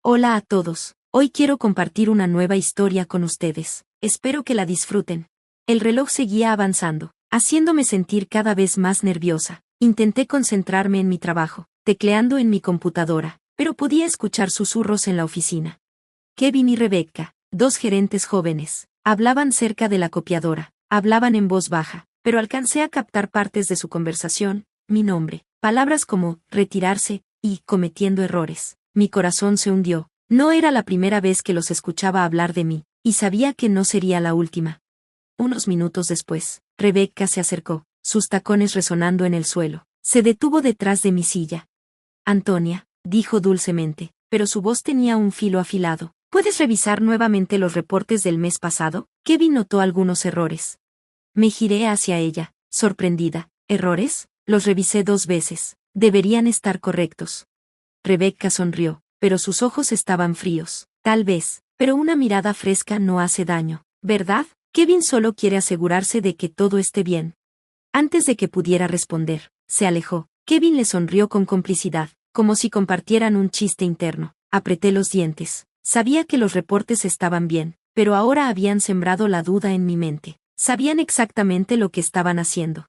Hola a todos. Hoy quiero compartir una nueva historia con ustedes. Espero que la disfruten. El reloj seguía avanzando, haciéndome sentir cada vez más nerviosa. Intenté concentrarme en mi trabajo, tecleando en mi computadora, pero podía escuchar susurros en la oficina. Kevin y Rebecca, dos gerentes jóvenes, hablaban cerca de la copiadora. Hablaban en voz baja, pero alcancé a captar partes de su conversación, mi nombre, palabras como retirarse y cometiendo errores. Mi corazón se hundió. No era la primera vez que los escuchaba hablar de mí, y sabía que no sería la última. Unos minutos después, Rebecca se acercó, sus tacones resonando en el suelo. Se detuvo detrás de mi silla. Antonia, dijo dulcemente, pero su voz tenía un filo afilado. ¿Puedes revisar nuevamente los reportes del mes pasado? Kevin notó algunos errores. Me giré hacia ella, sorprendida. ¿Errores? Los revisé 2 veces. Deberían estar correctos. Rebecca sonrió, pero sus ojos estaban fríos. Tal vez, pero una mirada fresca no hace daño, ¿verdad? Kevin solo quiere asegurarse de que todo esté bien. Antes de que pudiera responder, se alejó. Kevin le sonrió con complicidad, como si compartieran un chiste interno. Apreté los dientes. Sabía que los reportes estaban bien, pero ahora habían sembrado la duda en mi mente. Sabían exactamente lo que estaban haciendo.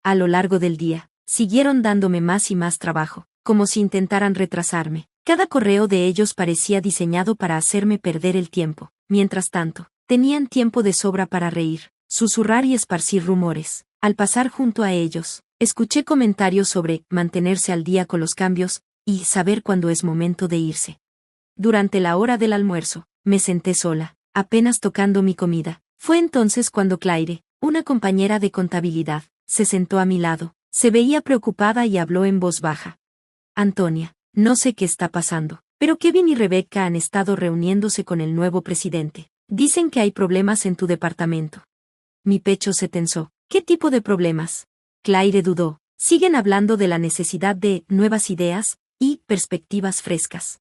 A lo largo del día, siguieron dándome más y más trabajo, como si intentaran retrasarme. Cada correo de ellos parecía diseñado para hacerme perder el tiempo. Mientras tanto, tenían tiempo de sobra para reír, susurrar y esparcir rumores. Al pasar junto a ellos, escuché comentarios sobre mantenerse al día con los cambios y saber cuándo es momento de irse. Durante la hora del almuerzo, me senté sola, apenas tocando mi comida. Fue entonces cuando Claire, una compañera de contabilidad, se sentó a mi lado. Se veía preocupada y habló en voz baja. Antonia, no sé qué está pasando, pero Kevin y Rebecca han estado reuniéndose con el nuevo presidente. Dicen que hay problemas en tu departamento. Mi pecho se tensó. ¿Qué tipo de problemas? Claire dudó. Siguen hablando de la necesidad de nuevas ideas y perspectivas frescas.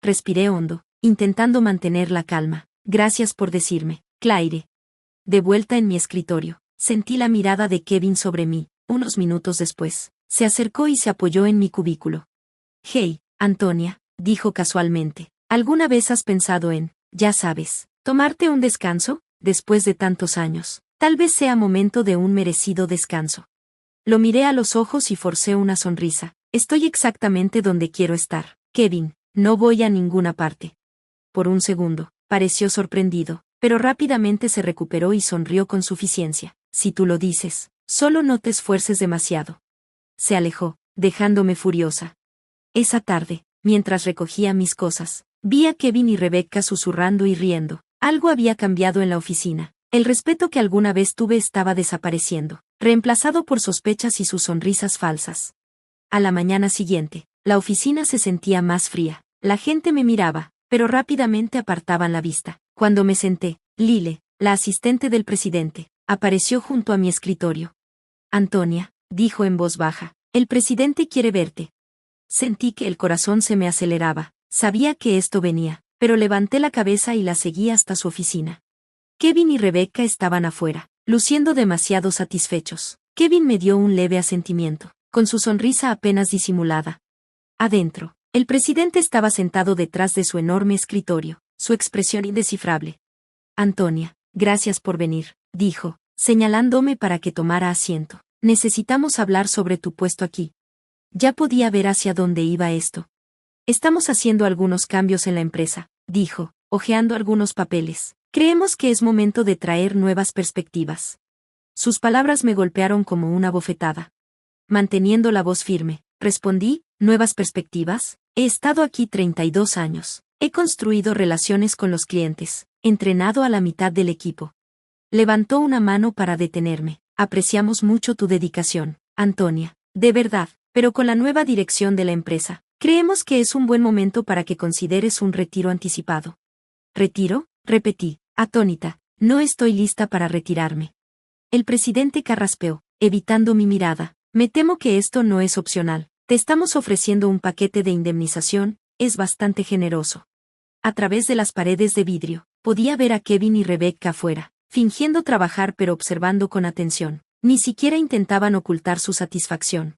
Respiré hondo, intentando mantener la calma. Gracias por decirme, Claire. De vuelta en mi escritorio, sentí la mirada de Kevin sobre mí. Unos minutos después, se acercó y se apoyó en mi cubículo. Hey, Antonia, dijo casualmente, ¿alguna vez has pensado en, ya sabes, tomarte un descanso, después de tantos años? Tal vez sea momento de un merecido descanso. Lo miré a los ojos y forcé una sonrisa. Estoy exactamente donde quiero estar, Kevin, no voy a ninguna parte. Por un segundo, pareció sorprendido, pero rápidamente se recuperó y sonrió con suficiencia. Si tú lo dices, solo no te esfuerces demasiado. Se alejó, dejándome furiosa. Esa tarde, mientras recogía mis cosas, vi a Kevin y Rebecca susurrando y riendo. Algo había cambiado en la oficina. El respeto que alguna vez tuve estaba desapareciendo, reemplazado por sospechas y sus sonrisas falsas. A la mañana siguiente, la oficina se sentía más fría. La gente me miraba, pero rápidamente apartaban la vista. Cuando me senté, Lyle, la asistente del presidente, apareció junto a mi escritorio. Antonia, dijo en voz baja, el presidente quiere verte. Sentí que el corazón se me aceleraba. Sabía que esto venía, pero levanté la cabeza y la seguí hasta su oficina. Kevin y Rebecca estaban afuera, luciendo demasiado satisfechos. Kevin me dio un leve asentimiento, con su sonrisa apenas disimulada. Adentro, el presidente estaba sentado detrás de su enorme escritorio, su expresión indescifrable. Antonia, gracias por venir, dijo, señalándome para que tomara asiento. Necesitamos hablar sobre tu puesto aquí. Ya podía ver hacia dónde iba esto. Estamos haciendo algunos cambios en la empresa, dijo, hojeando algunos papeles. Creemos que es momento de traer nuevas perspectivas. Sus palabras me golpearon como una bofetada. Manteniendo la voz firme, respondí, ¿nuevas perspectivas? He estado aquí 32 años. He construido relaciones con los clientes, entrenado a la mitad del equipo. Levantó una mano para detenerme. Apreciamos mucho tu dedicación, Antonia. De verdad, pero con la nueva dirección de la empresa, creemos que es un buen momento para que consideres un retiro anticipado. ¿Retiro? Repetí, atónita. No estoy lista para retirarme. El presidente carraspeó, evitando mi mirada. Me temo que esto no es opcional. Te estamos ofreciendo un paquete de indemnización, es bastante generoso. A través de las paredes de vidrio, podía ver a Kevin y Rebecca afuera, fingiendo trabajar pero observando con atención. Ni siquiera intentaban ocultar su satisfacción.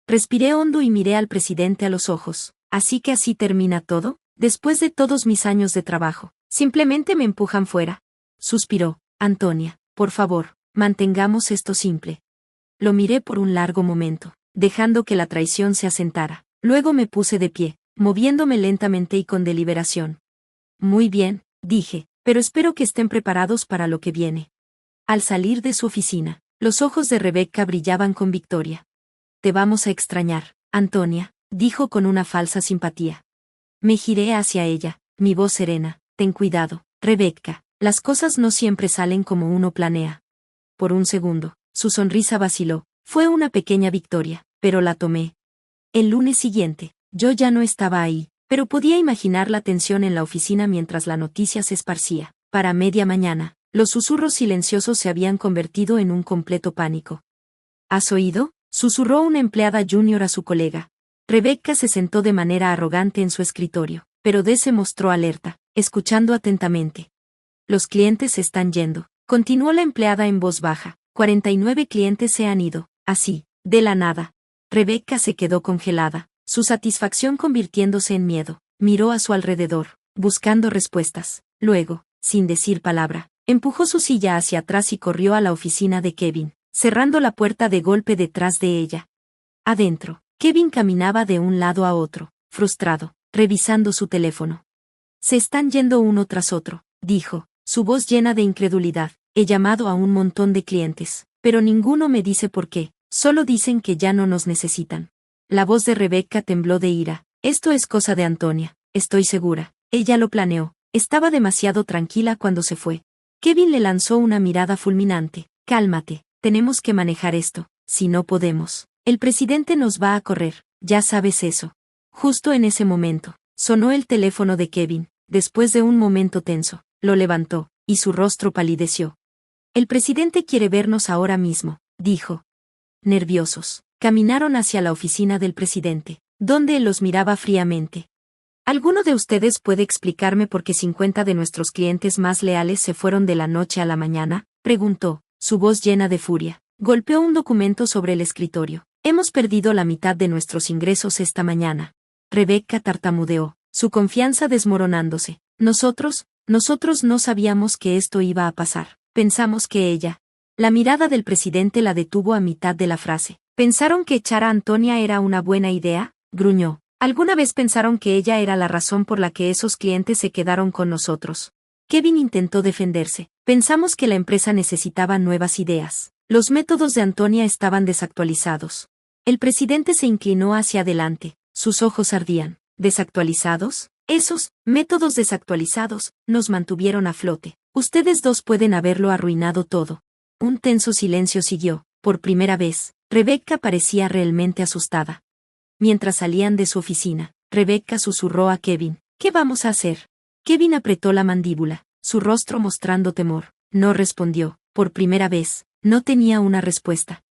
Respiré hondo y miré al presidente a los ojos. ¿Así que así termina todo? Después de todos mis años de trabajo, simplemente me empujan fuera. Suspiró. Antonia, por favor, mantengamos esto simple. Lo miré por un largo momento, dejando que la traición se asentara. Luego me puse de pie, moviéndome lentamente y con deliberación. Muy bien, dije, pero espero que estén preparados para lo que viene. Al salir de su oficina, los ojos de Rebecca brillaban con victoria. Te vamos a extrañar, Antonia, dijo con una falsa simpatía. Me giré hacia ella, mi voz serena. Ten cuidado, Rebecca, las cosas no siempre salen como uno planea. Por un segundo, su sonrisa vaciló. Fue una pequeña victoria, pero la tomé. El lunes siguiente, yo ya no estaba ahí, pero podía imaginar la tensión en la oficina mientras la noticia se esparcía. Para media mañana, los susurros silenciosos se habían convertido en un completo pánico. ¿Has oído?, susurró una empleada junior a su colega. Rebecca se sentó de manera arrogante en su escritorio, pero Dee se mostró alerta, escuchando atentamente. Los clientes se están yendo, continuó la empleada en voz baja. 49 clientes se han ido, así, de la nada. Rebecca se quedó congelada, su satisfacción convirtiéndose en miedo. Miró a su alrededor, buscando respuestas. Luego, sin decir palabra, empujó su silla hacia atrás y corrió a la oficina de Kevin, cerrando la puerta de golpe detrás de ella. Adentro, Kevin caminaba de un lado a otro, frustrado, revisando su teléfono. Se están yendo uno tras otro, dijo, su voz llena de incredulidad. He llamado a un montón de clientes, pero ninguno me dice por qué, solo dicen que ya no nos necesitan. La voz de Rebecca tembló de ira. Esto es cosa de Antonia, estoy segura. Ella lo planeó. Estaba demasiado tranquila cuando se fue. Kevin le lanzó una mirada fulminante. Cálmate, tenemos que manejar esto, si no podemos. El presidente nos va a correr, ya sabes eso. Justo en ese momento, sonó el teléfono de Kevin. Después de un momento tenso, lo levantó, y su rostro palideció. El presidente quiere vernos ahora mismo, dijo. Nerviosos, caminaron hacia la oficina del presidente, donde él los miraba fríamente. ¿Alguno de ustedes puede explicarme por qué 50 de nuestros clientes más leales se fueron de la noche a la mañana?, preguntó, su voz llena de furia. Golpeó un documento sobre el escritorio. Hemos perdido la mitad de nuestros ingresos esta mañana. Rebecca tartamudeó, su confianza desmoronándose. Nosotros no sabíamos que esto iba a pasar. Pensamos que ella. La mirada del presidente la detuvo a mitad de la frase. ¿Pensaron que echar a Antonia era una buena idea?, gruñó. ¿Alguna vez pensaron que ella era la razón por la que esos clientes se quedaron con nosotros? Kevin intentó defenderse. Pensamos que la empresa necesitaba nuevas ideas. Los métodos de Antonia estaban desactualizados. El presidente se inclinó hacia adelante. Sus ojos ardían. ¿Desactualizados? Esos métodos desactualizados nos mantuvieron a flote. Ustedes dos pueden haberlo arruinado todo. Un tenso silencio siguió. Por primera vez, Rebecca parecía realmente asustada. Mientras salían de su oficina, Rebecca susurró a Kevin. ¿Qué vamos a hacer? Kevin apretó la mandíbula, su rostro mostrando temor. No respondió. Por primera vez, no tenía una respuesta.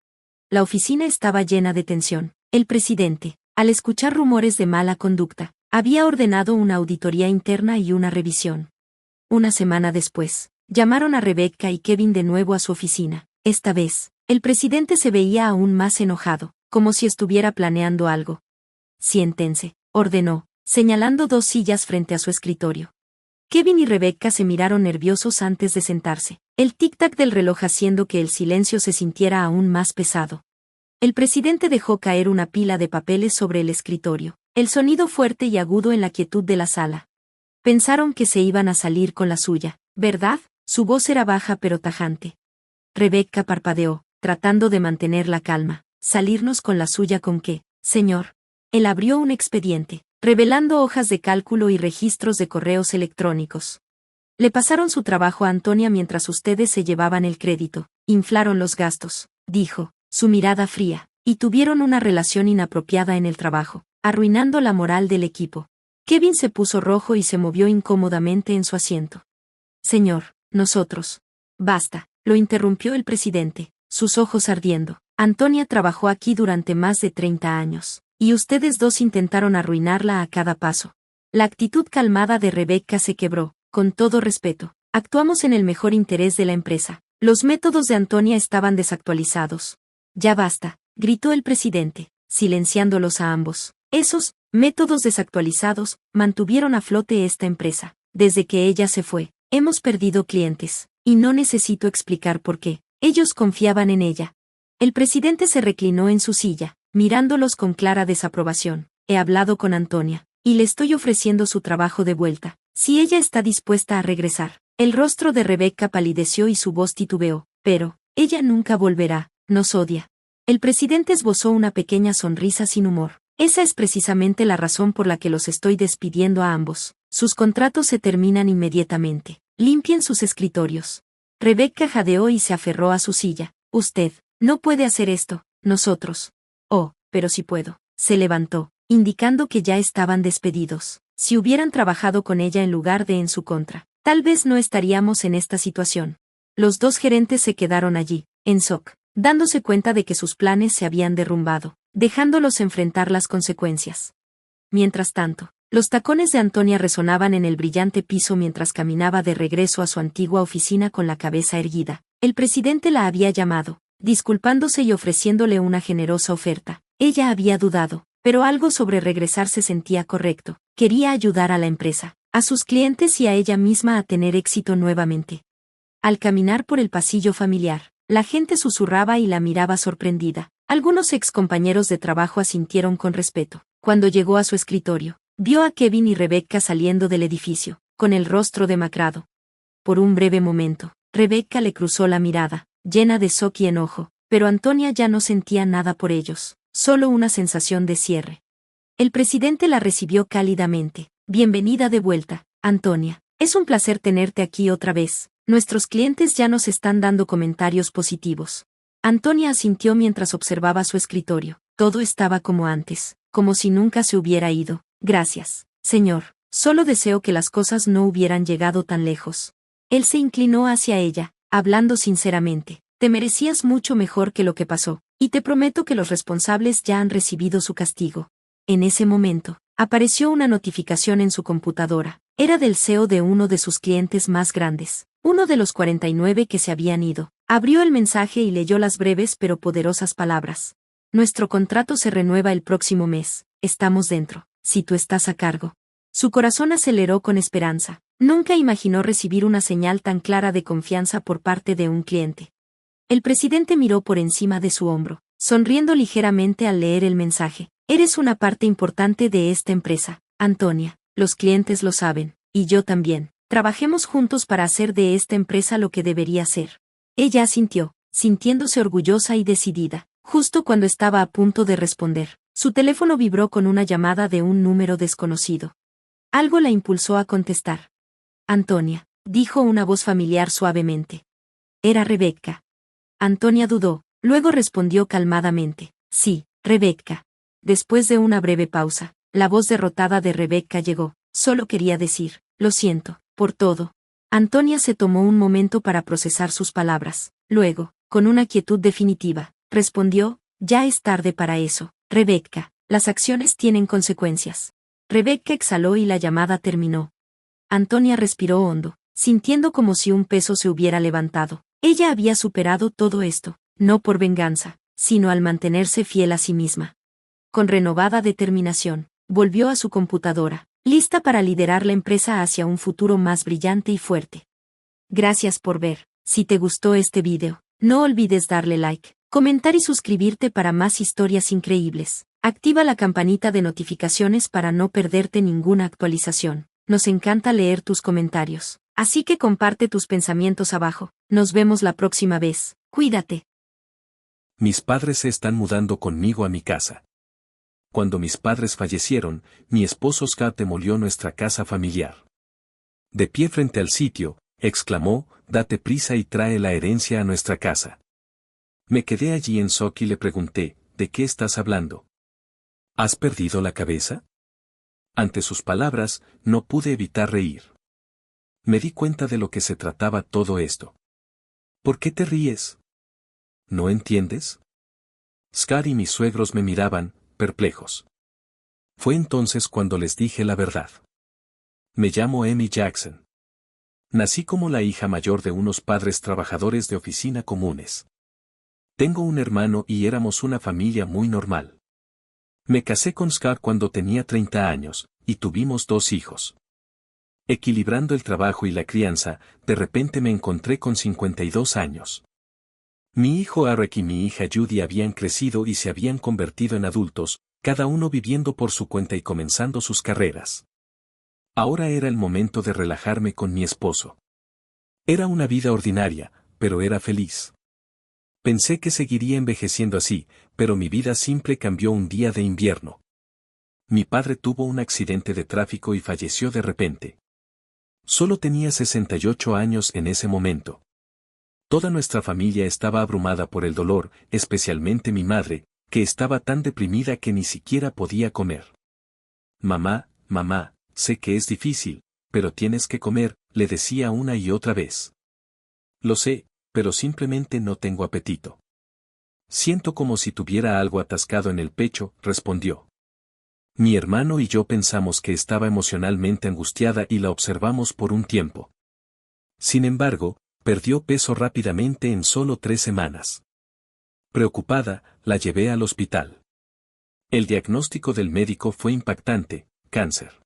La oficina estaba llena de tensión. El presidente, al escuchar rumores de mala conducta, había ordenado una auditoría interna y una revisión. Una semana después, llamaron a Rebecca y Kevin de nuevo a su oficina. Esta vez, el presidente se veía aún más enojado, como si estuviera planeando algo. Siéntense, ordenó, señalando 2 sillas frente a su escritorio. Kevin y Rebecca se miraron nerviosos antes de sentarse, el tic-tac del reloj haciendo que el silencio se sintiera aún más pesado. El presidente dejó caer una pila de papeles sobre el escritorio, el sonido fuerte y agudo en la quietud de la sala. Pensaron que se iban a salir con la suya, ¿verdad? Su voz era baja pero tajante. Rebecca parpadeó, tratando de mantener la calma. ¿Salirnos con la suya con qué, señor? Él abrió un expediente, revelando hojas de cálculo y registros de correos electrónicos. Le pasaron su trabajo a Antonia mientras ustedes se llevaban el crédito. Inflaron los gastos, dijo, su mirada fría, y tuvieron una relación inapropiada en el trabajo, arruinando la moral del equipo. Kevin se puso rojo y se movió incómodamente en su asiento. Señor, nosotros. Basta, lo interrumpió el presidente, sus ojos ardiendo. Antonia trabajó aquí durante más de 30 años, y ustedes dos intentaron arruinarla a cada paso. La actitud calmada de Rebecca se quebró. Con todo respeto, actuamos en el mejor interés de la empresa. Los métodos de Antonia estaban desactualizados. Ya basta, gritó el presidente, silenciándolos a ambos. Esos métodos desactualizados, mantuvieron a flote esta empresa. Desde que ella se fue, hemos perdido clientes, y no necesito explicar por qué. Ellos confiaban en ella. El presidente se reclinó en su silla, mirándolos con clara desaprobación. He hablado con Antonia, y le estoy ofreciendo su trabajo de vuelta, si ella está dispuesta a regresar. El rostro de Rebecca palideció y su voz titubeó. Pero, ella nunca volverá, nos odia. El presidente esbozó una pequeña sonrisa sin humor. Esa es precisamente la razón por la que los estoy despidiendo a ambos. Sus contratos se terminan inmediatamente. Limpien sus escritorios. Rebecca jadeó y se aferró a su silla. Usted, no puede hacer esto, nosotros. Oh, pero sí puedo. Se levantó, indicando que ya estaban despedidos. Si hubieran trabajado con ella en lugar de en su contra, tal vez no estaríamos en esta situación. Los dos gerentes se quedaron allí, en shock, dándose cuenta de que sus planes se habían derrumbado, dejándolos enfrentar las consecuencias. Mientras tanto, los tacones de Antonia resonaban en el brillante piso mientras caminaba de regreso a su antigua oficina con la cabeza erguida. El presidente la había llamado, disculpándose y ofreciéndole una generosa oferta. Ella había dudado, pero algo sobre regresar se sentía correcto. Quería ayudar a la empresa, a sus clientes y a ella misma a tener éxito nuevamente. Al caminar por el pasillo familiar, la gente susurraba y la miraba sorprendida. Algunos excompañeros de trabajo asintieron con respeto. Cuando llegó a su escritorio, vio a Kevin y Rebecca saliendo del edificio, con el rostro demacrado. Por un breve momento, Rebecca le cruzó la mirada, llena de shock y enojo, pero Antonia ya no sentía nada por ellos, solo una sensación de cierre. El presidente la recibió cálidamente. Bienvenida de vuelta, Antonia. Es un placer tenerte aquí otra vez. Nuestros clientes ya nos están dando comentarios positivos. Antonia asintió mientras observaba su escritorio. Todo estaba como antes, como si nunca se hubiera ido. Gracias, señor. Solo deseo que las cosas no hubieran llegado tan lejos. Él se inclinó hacia ella, hablando sinceramente. Te merecías mucho mejor que lo que pasó, y te prometo que los responsables ya han recibido su castigo. En ese momento, apareció una notificación en su computadora. Era del CEO de uno de sus clientes más grandes, uno de los 49 que se habían ido. Abrió el mensaje y leyó las breves pero poderosas palabras. Nuestro contrato se renueva el próximo mes. Estamos dentro, si tú estás a cargo. Su corazón aceleró con esperanza. Nunca imaginó recibir una señal tan clara de confianza por parte de un cliente. El presidente miró por encima de su hombro, sonriendo ligeramente al leer el mensaje. Eres una parte importante de esta empresa, Antonia. Los clientes lo saben, y yo también. Trabajemos juntos para hacer de esta empresa lo que debería ser. Ella asintió, sintiéndose orgullosa y decidida. Justo cuando estaba a punto de responder, su teléfono vibró con una llamada de un número desconocido. Algo la impulsó a contestar. Antonia, dijo una voz familiar suavemente. Era Rebecca. Antonia dudó, luego respondió calmadamente. Sí, Rebecca. Después de una breve pausa, la voz derrotada de Rebecca llegó. Solo quería decir, lo siento, por todo. Antonia se tomó un momento para procesar sus palabras. Luego, con una quietud definitiva, respondió, ya es tarde para eso, Rebecca, las acciones tienen consecuencias. Rebecca exhaló y la llamada terminó. Antonia respiró hondo, sintiendo como si un peso se hubiera levantado. Ella había superado todo esto, no por venganza, sino al mantenerse fiel a sí misma. Con renovada determinación, volvió a su computadora, lista para liderar la empresa hacia un futuro más brillante y fuerte. Gracias por ver. Si te gustó este video, no olvides darle like, comentar y suscribirte para más historias increíbles. Activa la campanita de notificaciones para no perderte ninguna actualización. Nos encanta leer tus comentarios, así que comparte tus pensamientos abajo. Nos vemos la próxima vez. Cuídate. Mis padres se están mudando conmigo a mi casa. Cuando mis padres fallecieron, mi esposo Scott demolió nuestra casa familiar. De pie frente al sitio, exclamó, date prisa y trae la herencia a nuestra casa. Me quedé allí en shock y le pregunté, ¿de qué estás hablando? ¿Has perdido la cabeza? Ante sus palabras, no pude evitar reír. Me di cuenta de lo que se trataba todo esto. ¿Por qué te ríes? ¿No entiendes? Scott y mis suegros me miraban, perplejos. Fue entonces cuando les dije la verdad. Me llamo Amy Jackson. Nací como la hija mayor de unos padres trabajadores de oficina comunes. Tengo un hermano y éramos una familia muy normal. Me casé con Scar cuando tenía 30 años, y tuvimos 2 hijos. Equilibrando el trabajo y la crianza, de repente me encontré con 52 años. Mi hijo Eric y mi hija Judy habían crecido y se habían convertido en adultos, cada uno viviendo por su cuenta y comenzando sus carreras. Ahora era el momento de relajarme con mi esposo. Era una vida ordinaria, pero era feliz. Pensé que seguiría envejeciendo así, pero mi vida simple cambió un día de invierno. Mi padre tuvo un accidente de tráfico y falleció de repente. Solo tenía 68 años en ese momento. Toda nuestra familia estaba abrumada por el dolor, especialmente mi madre, que estaba tan deprimida que ni siquiera podía comer. Mamá, mamá, sé que es difícil, pero tienes que comer, le decía una y otra vez. Lo sé, pero simplemente no tengo apetito. Siento como si tuviera algo atascado en el pecho, respondió. Mi hermano y yo pensamos que estaba emocionalmente angustiada y la observamos por un tiempo. Sin embargo, perdió peso rápidamente en solo 3 semanas. Preocupada, la llevé al hospital. El diagnóstico del médico fue impactante: cáncer.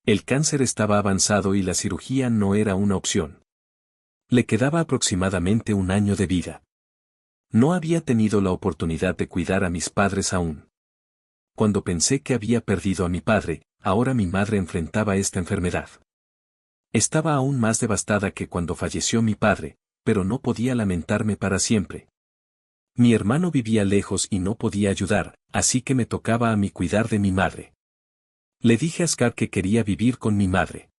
El cáncer estaba avanzado y la cirugía no era una opción. Le quedaba aproximadamente 1 año de vida. No había tenido la oportunidad de cuidar a mis padres aún. Cuando pensé que había perdido a mi padre, ahora mi madre enfrentaba esta enfermedad. Estaba aún más devastada que cuando falleció mi padre, pero no podía lamentarme para siempre. Mi hermano vivía lejos y no podía ayudar, así que me tocaba a mí cuidar de mi madre. Le dije a Scar que quería vivir con mi madre.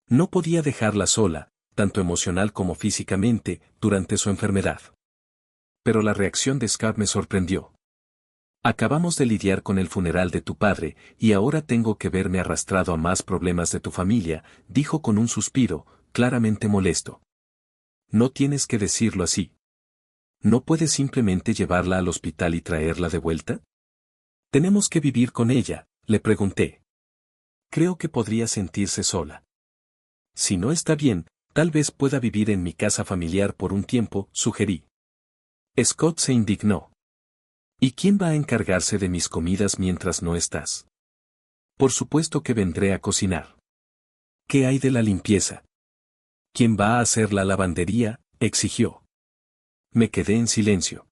No podía dejarla sola, tanto emocional como físicamente, durante su enfermedad. Pero la reacción de Scar me sorprendió. Acabamos de lidiar con el funeral de tu padre, y ahora tengo que verme arrastrado a más problemas de tu familia, dijo con un suspiro, claramente molesto. No tienes que decirlo así. ¿No puedes simplemente llevarla al hospital y traerla de vuelta? Tenemos que vivir con ella, le pregunté. Creo que podría sentirse sola. Si no está bien, tal vez pueda vivir en mi casa familiar por un tiempo, sugerí. Scott se indignó. ¿Y quién va a encargarse de mis comidas mientras no estás? Por supuesto que vendré a cocinar. ¿Qué hay de la limpieza? ¿Quién va a hacer la lavandería?, exigió. Me quedé en silencio.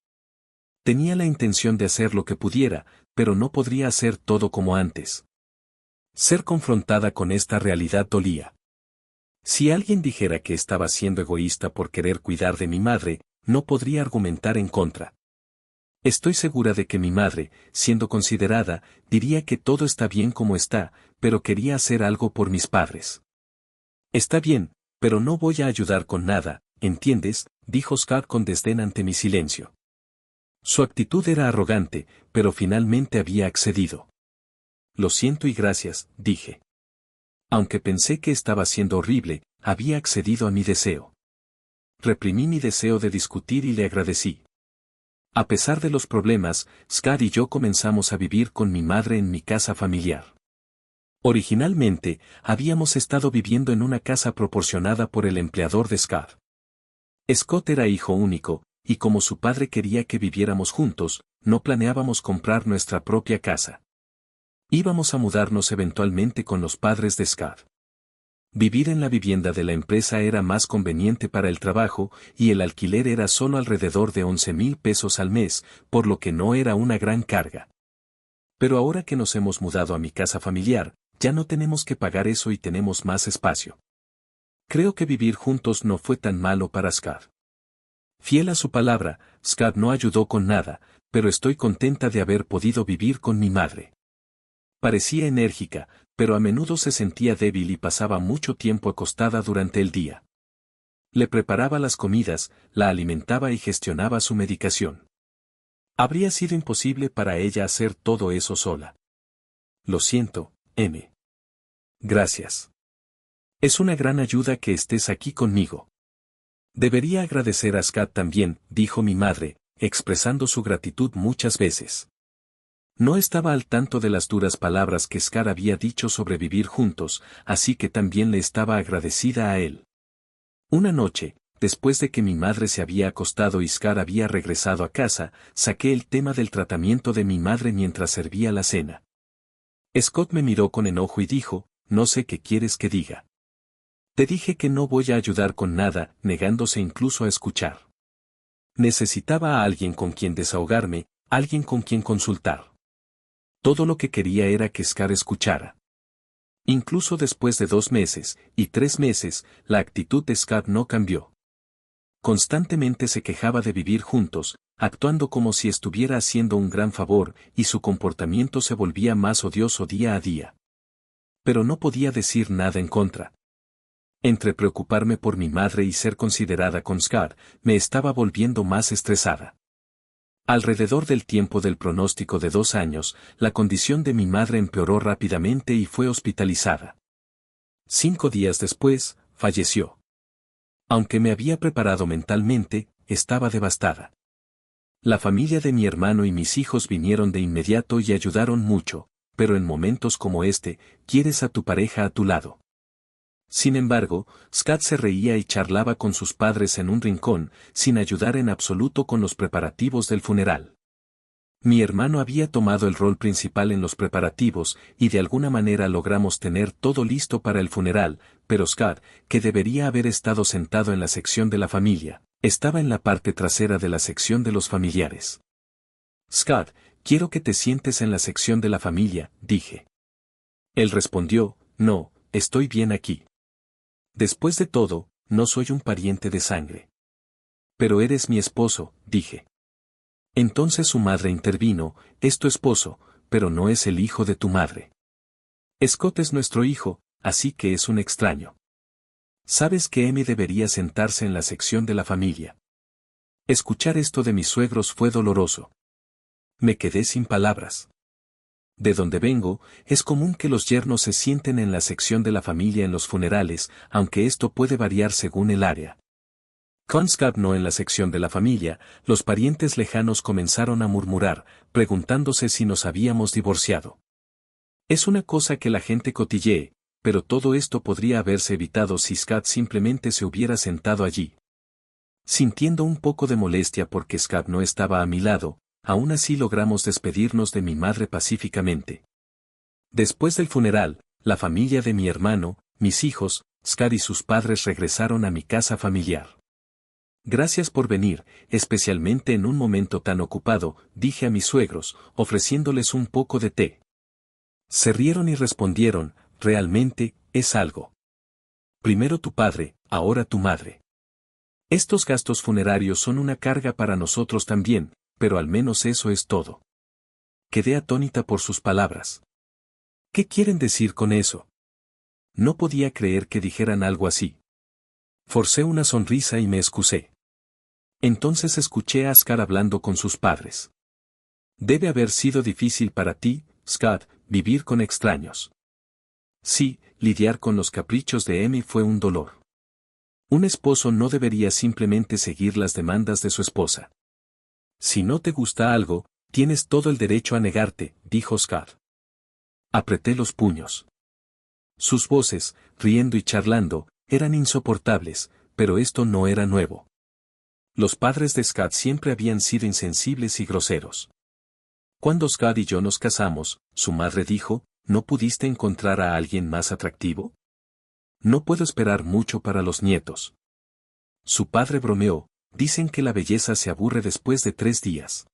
Tenía la intención de hacer lo que pudiera, pero no podría hacer todo como antes. Ser confrontada con esta realidad dolía. Si alguien dijera que estaba siendo egoísta por querer cuidar de mi madre, no podría argumentar en contra. Estoy segura de que mi madre, siendo considerada, diría que todo está bien como está, pero quería hacer algo por mis padres. Está bien, pero no voy a ayudar con nada, ¿entiendes?, dijo Scott con desdén ante mi silencio. Su actitud era arrogante, pero finalmente había accedido. Lo siento y gracias, dije. Aunque pensé que estaba siendo horrible, había accedido a mi deseo. Reprimí mi deseo de discutir y le agradecí. A pesar de los problemas, Scott y yo comenzamos a vivir con mi madre en mi casa familiar. Originalmente, habíamos estado viviendo en una casa proporcionada por el empleador de Scott. Scott era hijo único, y como su padre quería que viviéramos juntos, no planeábamos comprar nuestra propia casa. Íbamos a mudarnos eventualmente con los padres de Scott. Vivir en la vivienda de la empresa era más conveniente para el trabajo, y el alquiler era solo alrededor de 11,000 pesos al mes, por lo que no era una gran carga. Pero ahora que nos hemos mudado a mi casa familiar, ya no tenemos que pagar eso y tenemos más espacio. Creo que vivir juntos no fue tan malo para Scott. Fiel a su palabra, Scott no ayudó con nada, pero estoy contenta de haber podido vivir con mi madre. Parecía enérgica, pero a menudo se sentía débil y pasaba mucho tiempo acostada durante el día. Le preparaba las comidas, la alimentaba y gestionaba su medicación. Habría sido imposible para ella hacer todo eso sola. Lo siento, M. Gracias. Es una gran ayuda que estés aquí conmigo. Debería agradecer a Scott también, dijo mi madre, expresando su gratitud muchas veces. No estaba al tanto de las duras palabras que Scott había dicho sobre vivir juntos, así que también le estaba agradecida a él. Una noche, después de que mi madre se había acostado y Scott había regresado a casa, saqué el tema del tratamiento de mi madre mientras servía la cena. Scott me miró con enojo y dijo, no sé qué quieres que diga. Te dije que no voy a ayudar con nada, negándose incluso a escuchar. Necesitaba a alguien con quien desahogarme, alguien con quien consultar. Todo lo que quería era que Scott escuchara. Incluso después de 2 meses, y 3 meses, la actitud de Scott no cambió. Constantemente se quejaba de vivir juntos, actuando como si estuviera haciendo un gran favor, y su comportamiento se volvía más odioso día a día. Pero no podía decir nada en contra. Entre preocuparme por mi madre y ser considerada con Scott, me estaba volviendo más estresada. Alrededor del tiempo del pronóstico de 2 años, la condición de mi madre empeoró rápidamente y fue hospitalizada. 5 días después, falleció. Aunque me había preparado mentalmente, estaba devastada. La familia de mi hermano y mis hijos vinieron de inmediato y ayudaron mucho, pero en momentos como este, quieres a tu pareja a tu lado. Sin embargo, Scott se reía y charlaba con sus padres en un rincón, sin ayudar en absoluto con los preparativos del funeral. Mi hermano había tomado el rol principal en los preparativos, y de alguna manera logramos tener todo listo para el funeral, pero Scott, que debería haber estado sentado en la sección de la familia, estaba en la parte trasera de la sección de los familiares. Scott, quiero que te sientes en la sección de la familia, dije. Él respondió, no, estoy bien aquí. Después de todo, no soy un pariente de sangre. Pero eres mi esposo, dije. Entonces su madre intervino, es tu esposo, pero no es el hijo de tu madre. Scott es nuestro hijo, así que es un extraño. Sabes que Amy debería sentarse en la sección de la familia. Escuchar esto de mis suegros fue doloroso. Me quedé sin palabras. De donde vengo, es común que los yernos se sienten en la sección de la familia en los funerales, aunque esto puede variar según el área. Con Scott no en la sección de la familia, los parientes lejanos comenzaron a murmurar, preguntándose si nos habíamos divorciado. Es una cosa que la gente cotillea, pero todo esto podría haberse evitado si Scott simplemente se hubiera sentado allí. Sintiendo un poco de molestia porque Scott no estaba a mi lado, aún así logramos despedirnos de mi madre pacíficamente. Después del funeral, la familia de mi hermano, mis hijos, Scott y sus padres regresaron a mi casa familiar. Gracias por venir, especialmente en un momento tan ocupado, dije a mis suegros, ofreciéndoles un poco de té. Se rieron y respondieron, realmente, es algo. Primero tu padre, ahora tu madre. Estos gastos funerarios son una carga para nosotros también, pero al menos eso es todo. Quedé atónita por sus palabras. ¿Qué quieren decir con eso? No podía creer que dijeran algo así. Forcé una sonrisa y me excusé. Entonces escuché a Scott hablando con sus padres. Debe haber sido difícil para ti, Scott, vivir con extraños. Sí, lidiar con los caprichos de Amy fue un dolor. Un esposo no debería simplemente seguir las demandas de su esposa. Si no te gusta algo, tienes todo el derecho a negarte, dijo Scott. Apreté los puños. Sus voces, riendo y charlando, eran insoportables, pero esto no era nuevo. Los padres de Scott siempre habían sido insensibles y groseros. Cuando Scott y yo nos casamos, su madre dijo, ¿no pudiste encontrar a alguien más atractivo? No puedo esperar mucho para los nietos. Su padre bromeó, dicen que la belleza se aburre después de 3 días.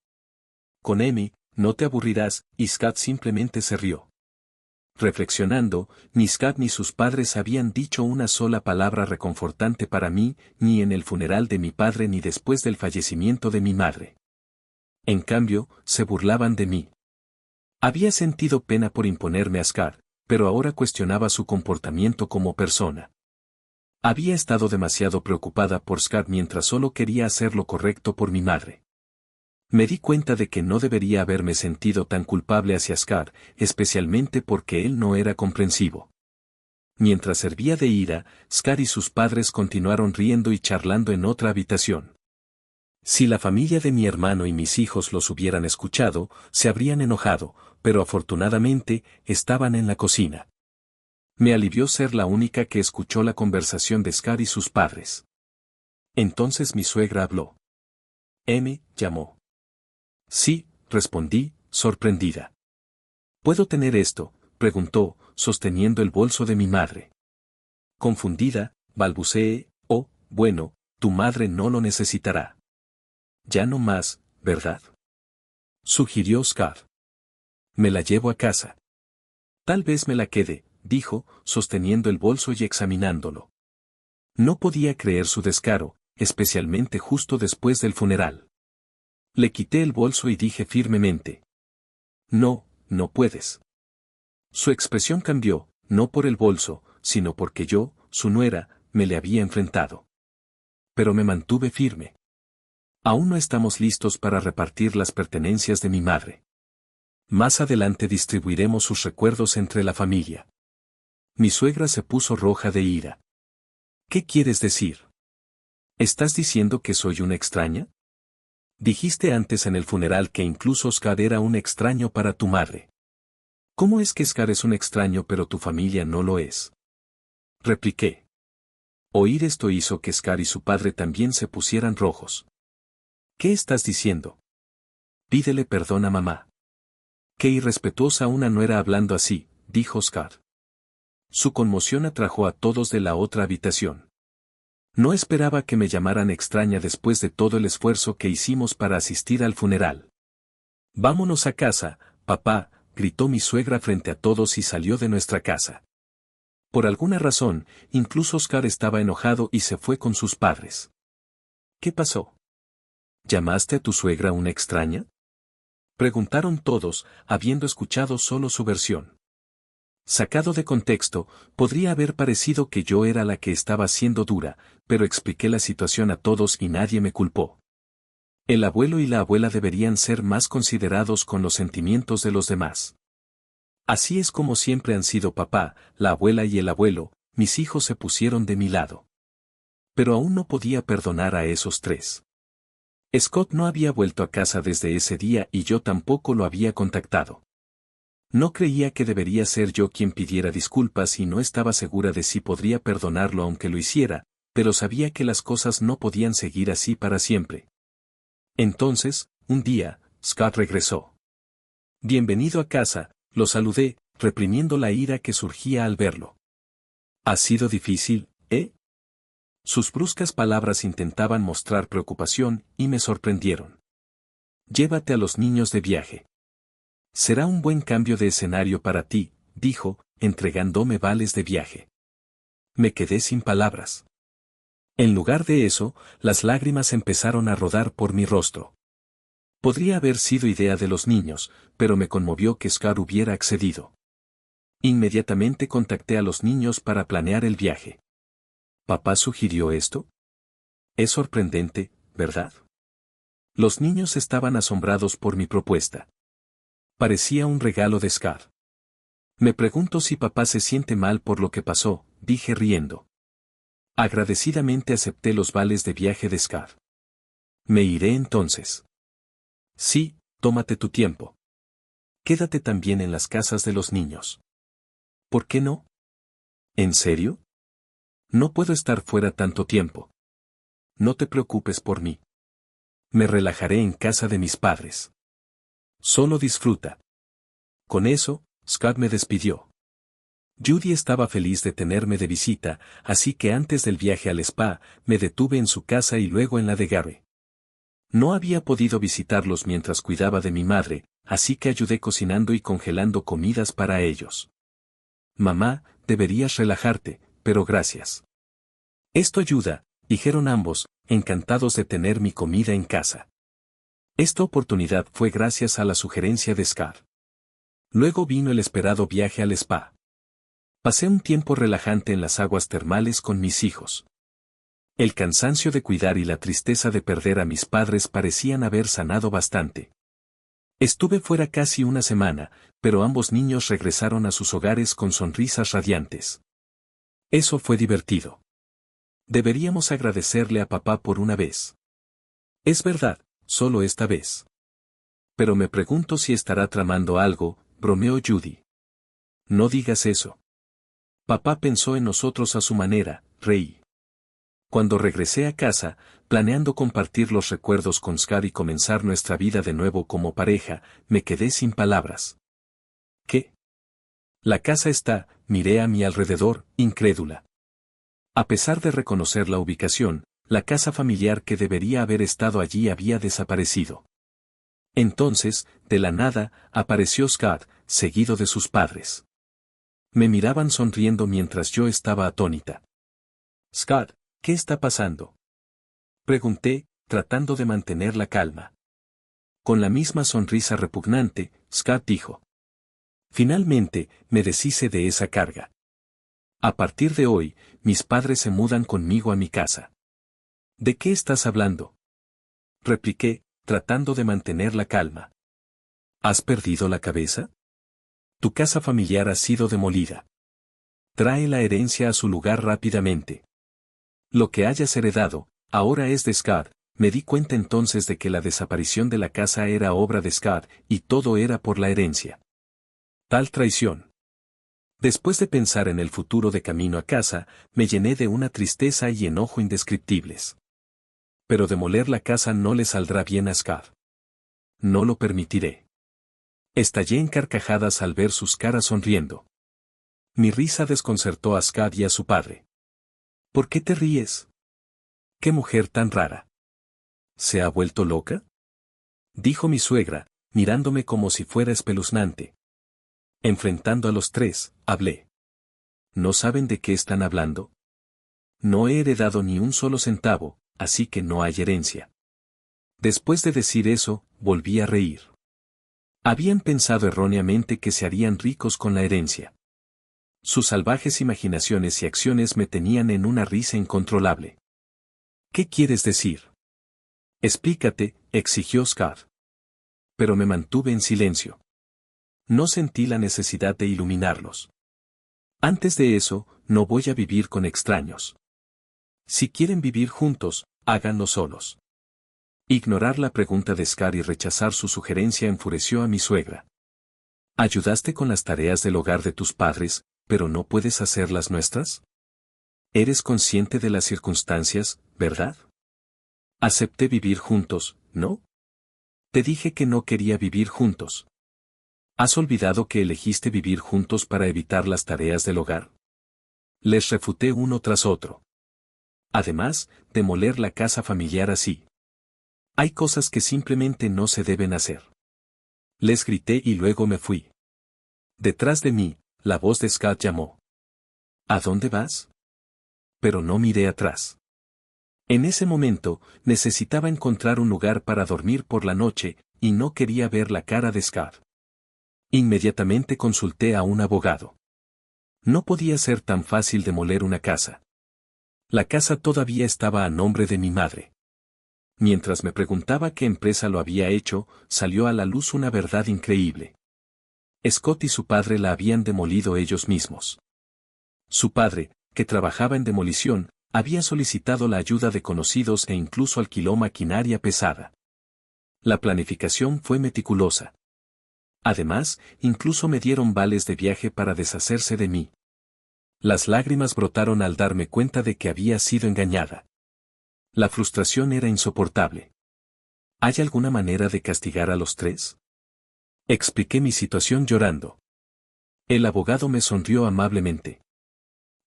Con Amy, no te aburrirás, y Scott simplemente se rió. Reflexionando, ni Scott ni sus padres habían dicho una sola palabra reconfortante para mí, ni en el funeral de mi padre ni después del fallecimiento de mi madre. En cambio, se burlaban de mí. Había sentido pena por imponerme a Scott, pero ahora cuestionaba su comportamiento como persona. Había estado demasiado preocupada por Scott mientras solo quería hacer lo correcto por mi madre. Me di cuenta de que no debería haberme sentido tan culpable hacia Scott, especialmente porque él no era comprensivo. Mientras servía de ira, Scott y sus padres continuaron riendo y charlando en otra habitación. Si la familia de mi hermano y mis hijos los hubieran escuchado, se habrían enojado, pero afortunadamente, estaban en la cocina. Me alivió ser la única que escuchó la conversación de Scott y sus padres. Entonces mi suegra habló. Llamó. Sí, respondí, sorprendida. ¿Puedo tener esto?, preguntó, sosteniendo el bolso de mi madre. Confundida, balbuceé, oh, bueno, tu madre no lo necesitará. Ya no más, ¿verdad?, sugirió Scar. Me la llevo a casa. Tal vez me la quede, dijo, sosteniendo el bolso y examinándolo. No podía creer su descaro, especialmente justo después del funeral. Le quité el bolso y dije firmemente. No, no puedes. Su expresión cambió, no por el bolso, sino porque yo, su nuera, me le había enfrentado. Pero me mantuve firme. Aún no estamos listos para repartir las pertenencias de mi madre. Más adelante distribuiremos sus recuerdos entre la familia. Mi suegra se puso roja de ira. ¿Qué quieres decir? ¿Estás diciendo que soy una extraña? Dijiste antes en el funeral que incluso Scar era un extraño para tu madre. ¿Cómo es que Scar es un extraño pero tu familia no lo es?, repliqué. Oír esto hizo que Scar y su padre también se pusieran rojos. ¿Qué estás diciendo? Pídele perdón a mamá. Qué irrespetuosa una nuera hablando así, dijo Scar. Su conmoción atrajo a todos de la otra habitación. No esperaba que me llamaran extraña después de todo el esfuerzo que hicimos para asistir al funeral. Vámonos a casa, papá, gritó mi suegra frente a todos y salió de nuestra casa. Por alguna razón, incluso Scar estaba enojado y se fue con sus padres. ¿Qué pasó? ¿Llamaste a tu suegra una extraña?, preguntaron todos, habiendo escuchado solo su versión. Sacado de contexto, podría haber parecido que yo era la que estaba siendo dura, pero expliqué la situación a todos y nadie me culpó. El abuelo y la abuela deberían ser más considerados con los sentimientos de los demás. Así es como siempre han sido papá, la abuela y el abuelo, mis hijos se pusieron de mi lado. Pero aún no podía perdonar a esos tres. Scott no había vuelto a casa desde ese día y yo tampoco lo había contactado. No creía que debería ser yo quien pidiera disculpas y no estaba segura de si podría perdonarlo aunque lo hiciera, pero sabía que las cosas no podían seguir así para siempre. Entonces, un día, Scott regresó. Bienvenido a casa, lo saludé, reprimiendo la ira que surgía al verlo. ¿Ha sido difícil, eh? Sus bruscas palabras intentaban mostrar preocupación y me sorprendieron. Llévate a los niños de viaje. Será un buen cambio de escenario para ti, dijo, entregándome vales de viaje. Me quedé sin palabras. En lugar de eso, las lágrimas empezaron a rodar por mi rostro. Podría haber sido idea de los niños, pero me conmovió que Scar hubiera accedido. Inmediatamente contacté a los niños para planear el viaje. ¿Papá sugirió esto? Es sorprendente, ¿verdad? Los niños estaban asombrados por mi propuesta. Parecía un regalo de Scar. Me pregunto si papá se siente mal por lo que pasó, dije riendo. Agradecidamente acepté los vales de viaje de Scar. Me iré entonces. Sí, tómate tu tiempo. Quédate también en las casas de los niños. ¿Por qué no? ¿En serio? No puedo estar fuera tanto tiempo. No te preocupes por mí. Me relajaré en casa de mis padres. Solo disfruta. Con eso, Scott me despidió. Judy estaba feliz de tenerme de visita, así que antes del viaje al spa, me detuve en su casa y luego en la de Gary. No había podido visitarlos mientras cuidaba de mi madre, así que ayudé cocinando y congelando comidas para ellos. Mamá, deberías relajarte, pero gracias. Esto ayuda, dijeron ambos, encantados de tener mi comida en casa. Esta oportunidad fue gracias a la sugerencia de Scar. Luego vino el esperado viaje al spa. Pasé un tiempo relajante en las aguas termales con mis hijos. El cansancio de cuidar y la tristeza de perder a mis padres parecían haber sanado bastante. Estuve fuera casi una semana, pero ambos niños regresaron a sus hogares con sonrisas radiantes. Eso fue divertido. Deberíamos agradecerle a papá por una vez. Es verdad, solo esta vez. Pero me pregunto si estará tramando algo, bromeó Judy. No digas eso. Papá pensó en nosotros a su manera, reí. Cuando regresé a casa, planeando compartir los recuerdos con Scott y comenzar nuestra vida de nuevo como pareja, me quedé sin palabras. ¿Qué? La casa está, miré a mi alrededor, incrédula. A pesar de reconocer la ubicación, la casa familiar que debería haber estado allí había desaparecido. Entonces, de la nada, apareció Scott, seguido de sus padres. Me miraban sonriendo mientras yo estaba atónita. Scott, ¿qué está pasando? Pregunté, tratando de mantener la calma. Con la misma sonrisa repugnante, Scott dijo. Finalmente, me deshice de esa carga. A partir de hoy, mis padres se mudan conmigo a mi casa. ¿De qué estás hablando? Repliqué, tratando de mantener la calma. ¿Has perdido la cabeza? Tu casa familiar ha sido demolida. Trae la herencia a su lugar rápidamente. Lo que hayas heredado, ahora es de Scott. Me di cuenta entonces de que la desaparición de la casa era obra de Scott, y todo era por la herencia. Tal traición. Después de pensar en el futuro de camino a casa, me llené de una tristeza y enojo indescriptibles. Pero demoler la casa no le saldrá bien a Scott. No lo permitiré. Estallé en carcajadas al ver sus caras sonriendo. Mi risa desconcertó a Scott y a su padre. ¿Por qué te ríes? ¡Qué mujer tan rara! ¿Se ha vuelto loca? Dijo mi suegra, mirándome como si fuera espeluznante. Enfrentando a los tres, hablé. ¿No saben de qué están hablando? No he heredado ni un solo centavo, así que no hay herencia. Después de decir eso, volví a reír. Habían pensado erróneamente que se harían ricos con la herencia. Sus salvajes imaginaciones y acciones me tenían en una risa incontrolable. ¿Qué quieres decir? Explícate, exigió Scott. Pero me mantuve en silencio. No sentí la necesidad de iluminarlos. Antes de eso, no voy a vivir con extraños. Si quieren vivir juntos, háganlo solos. Ignorar la pregunta de Scott y rechazar su sugerencia enfureció a mi suegra. ¿Ayudaste con las tareas del hogar de tus padres, pero no puedes hacer las nuestras? Eres consciente de las circunstancias, ¿verdad? Acepté vivir juntos, ¿no? Te dije que no quería vivir juntos. ¿Has olvidado que elegiste vivir juntos para evitar las tareas del hogar? Les refuté uno tras otro. Además, demoler la casa familiar así. Hay cosas que simplemente no se deben hacer. Les grité y luego me fui. Detrás de mí, la voz de Scott llamó. ¿A dónde vas? Pero no miré atrás. En ese momento, necesitaba encontrar un lugar para dormir por la noche, y no quería ver la cara de Scott. Inmediatamente consulté a un abogado. No podía ser tan fácil demoler una casa. La casa todavía estaba a nombre de mi madre. Mientras me preguntaba qué empresa lo había hecho, salió a la luz una verdad increíble. Scott y su padre la habían demolido ellos mismos. Su padre, que trabajaba en demolición, había solicitado la ayuda de conocidos e incluso alquiló maquinaria pesada. La planificación fue meticulosa. Además, incluso me dieron vales de viaje para deshacerse de mí. Las lágrimas brotaron al darme cuenta de que había sido engañada. La frustración era insoportable. ¿Hay alguna manera de castigar a los tres? Expliqué mi situación llorando. El abogado me sonrió amablemente.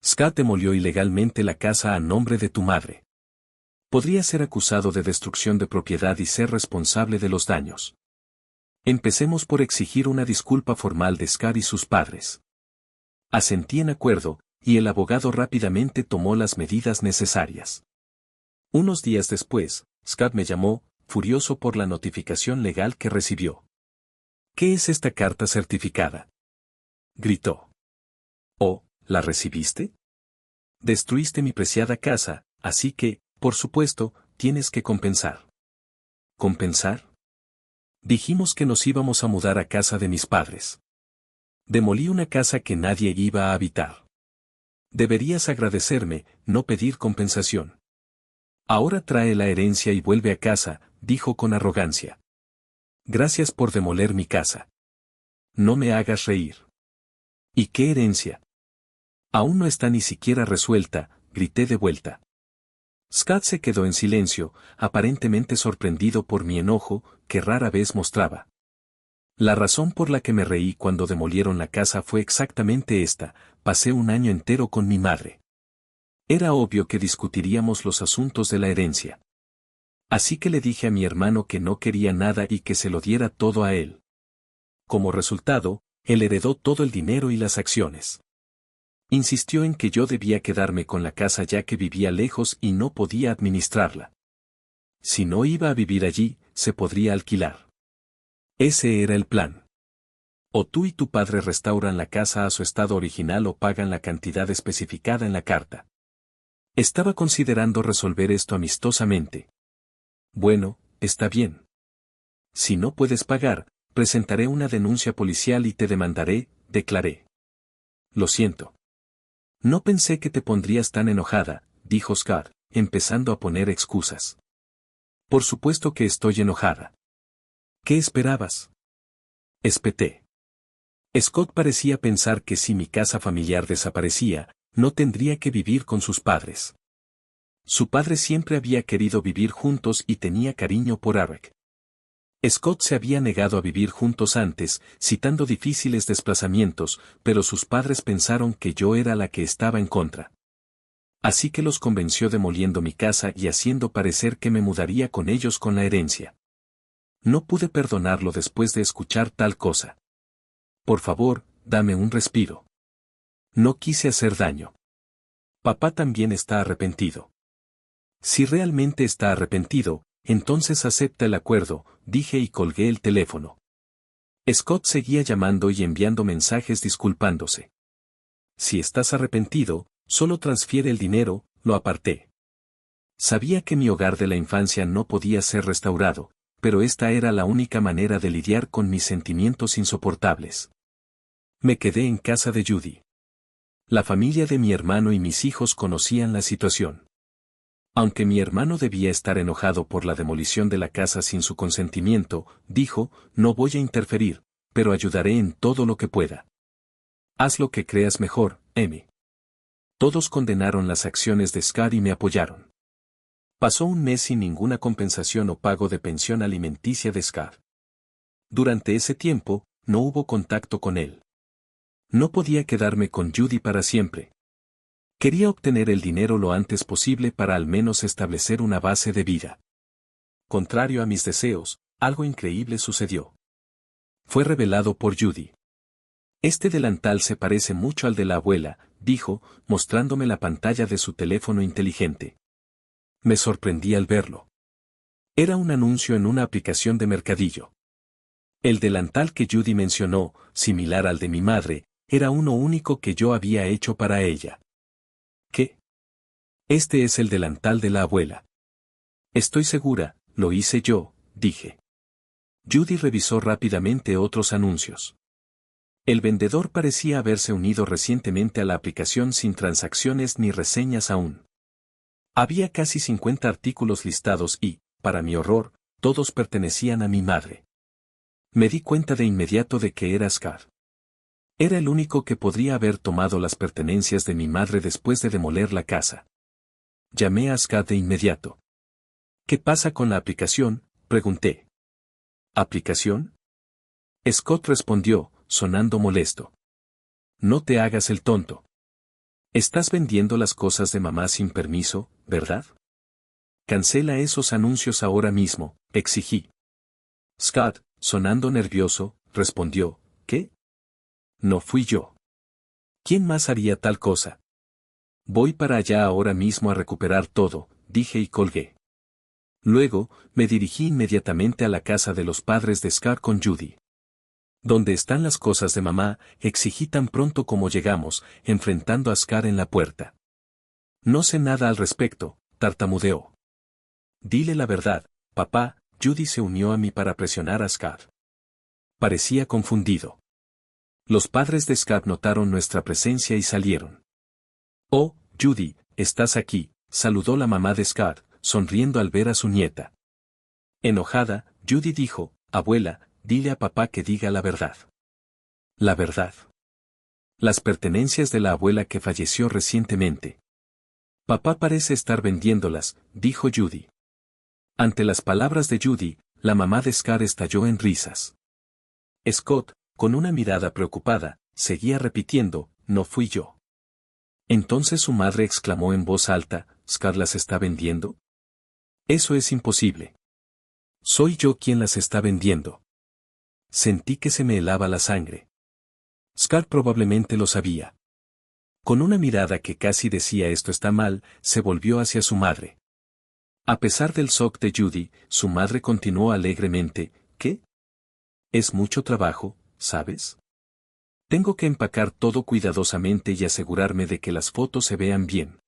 Scott demolió ilegalmente la casa a nombre de tu madre. Podría ser acusado de destrucción de propiedad y ser responsable de los daños. Empecemos por exigir una disculpa formal de Scott y sus padres. Asentí en acuerdo, y el abogado rápidamente tomó las medidas necesarias. Unos días después, Scott me llamó, furioso por la notificación legal que recibió. ¿Qué es esta carta certificada? Gritó. ¿Oh, la recibiste? Destruiste mi preciada casa, así que, por supuesto, tienes que compensar. ¿Compensar? Dijimos que nos íbamos a mudar a casa de mis padres. Demolí una casa que nadie iba a habitar. Deberías agradecerme, no pedir compensación. Ahora trae la herencia y vuelve a casa, dijo con arrogancia. Gracias por demoler mi casa. No me hagas reír. ¿Y qué herencia? Aún no está ni siquiera resuelta, grité de vuelta. Scott se quedó en silencio, aparentemente sorprendido por mi enojo, que rara vez mostraba. La razón por la que me reí cuando demolieron la casa fue exactamente esta: pasé un año entero con mi madre. Era obvio que discutiríamos los asuntos de la herencia. Así que le dije a mi hermano que no quería nada y que se lo diera todo a él. Como resultado, él heredó todo el dinero y las acciones. Insistió en que yo debía quedarme con la casa ya que vivía lejos y no podía administrarla. Si no iba a vivir allí, se podría alquilar. Ese era el plan. O tú y tu padre restauran la casa a su estado original o pagan la cantidad especificada en la carta. Estaba considerando resolver esto amistosamente. Bueno, está bien. Si no puedes pagar, presentaré una denuncia policial y te demandaré, declaré. Lo siento. No pensé que te pondrías tan enojada, dijo Scott, empezando a poner excusas. Por supuesto que estoy enojada. ¿Qué esperabas? Espeté. Scott parecía pensar que si mi casa familiar desaparecía, no tendría que vivir con sus padres. Su padre siempre había querido vivir juntos y tenía cariño por Eric. Scott se había negado a vivir juntos antes, citando difíciles desplazamientos, pero sus padres pensaron que yo era la que estaba en contra. Así que los convenció demoliendo mi casa y haciendo parecer que me mudaría con ellos con la herencia. No pude perdonarlo después de escuchar tal cosa. Por favor, dame un respiro. No quise hacer daño. Papá también está arrepentido. Si realmente está arrepentido, entonces acepta el acuerdo, dije y colgué el teléfono. Scott seguía llamando y enviando mensajes disculpándose. Si estás arrepentido, solo transfiere el dinero, lo aparté. Sabía que mi hogar de la infancia no podía ser restaurado, pero esta era la única manera de lidiar con mis sentimientos insoportables. Me quedé en casa de Judy. La familia de mi hermano y mis hijos conocían la situación. Aunque mi hermano debía estar enojado por la demolición de la casa sin su consentimiento, dijo, no voy a interferir, pero ayudaré en todo lo que pueda. Haz lo que creas mejor, Amy. Todos condenaron las acciones de Scott y me apoyaron. Pasó un mes sin ninguna compensación o pago de pensión alimenticia de Scott. Durante ese tiempo, no hubo contacto con él. No podía quedarme con Judy para siempre. Quería obtener el dinero lo antes posible para al menos establecer una base de vida. Contrario a mis deseos, algo increíble sucedió. Fue revelado por Judy. Este delantal se parece mucho al de la abuela, dijo, mostrándome la pantalla de su teléfono inteligente. Me sorprendí al verlo. Era un anuncio en una aplicación de mercadillo. El delantal que Judy mencionó, similar al de mi madre, era uno único que yo había hecho para ella. ¿Qué? Este es el delantal de la abuela. Estoy segura, lo hice yo, dije. Judy revisó rápidamente otros anuncios. El vendedor parecía haberse unido recientemente a la aplicación sin transacciones ni reseñas aún. Había casi 50 artículos listados y, para mi horror, todos pertenecían a mi madre. Me di cuenta de inmediato de que era Scott. Era el único que podría haber tomado las pertenencias de mi madre después de demoler la casa. Llamé a Scott de inmediato. ¿Qué pasa con la aplicación?, pregunté. ¿Aplicación? Scott respondió, sonando molesto. No te hagas el tonto. Estás vendiendo las cosas de mamá sin permiso, ¿verdad? Cancela esos anuncios ahora mismo, exigí. Scott, sonando nervioso, respondió, ¿qué? No fui yo. ¿Quién más haría tal cosa? Voy para allá ahora mismo a recuperar todo, dije y colgué. Luego, me dirigí inmediatamente a la casa de los padres de Scott con Judy. ¿Dónde están las cosas de mamá?, exigí tan pronto como llegamos, enfrentando a Scott en la puerta. No sé nada al respecto, tartamudeó. Dile la verdad, papá. Judy se unió a mí para presionar a Scott. Parecía confundido. Los padres de Scott notaron nuestra presencia y salieron. Oh, Judy, estás aquí, saludó la mamá de Scott, sonriendo al ver a su nieta. Enojada, Judy dijo, abuela, dile a papá que diga la verdad. La verdad. Las pertenencias de la abuela que falleció recientemente. Papá parece estar vendiéndolas, dijo Judy. Ante las palabras de Judy, la mamá de Scar estalló en risas. Scott, con una mirada preocupada, seguía repitiendo, no fui yo. Entonces su madre exclamó en voz alta, ¿Scar las está vendiendo? Eso es imposible. Soy yo quien las está vendiendo. Sentí que se me helaba la sangre. Scar probablemente lo sabía. Con una mirada que casi decía esto está mal, se volvió hacia su madre. A pesar del shock de Judy, su madre continuó alegremente, ¿qué? Es mucho trabajo, ¿sabes? Tengo que empacar todo cuidadosamente y asegurarme de que las fotos se vean bien.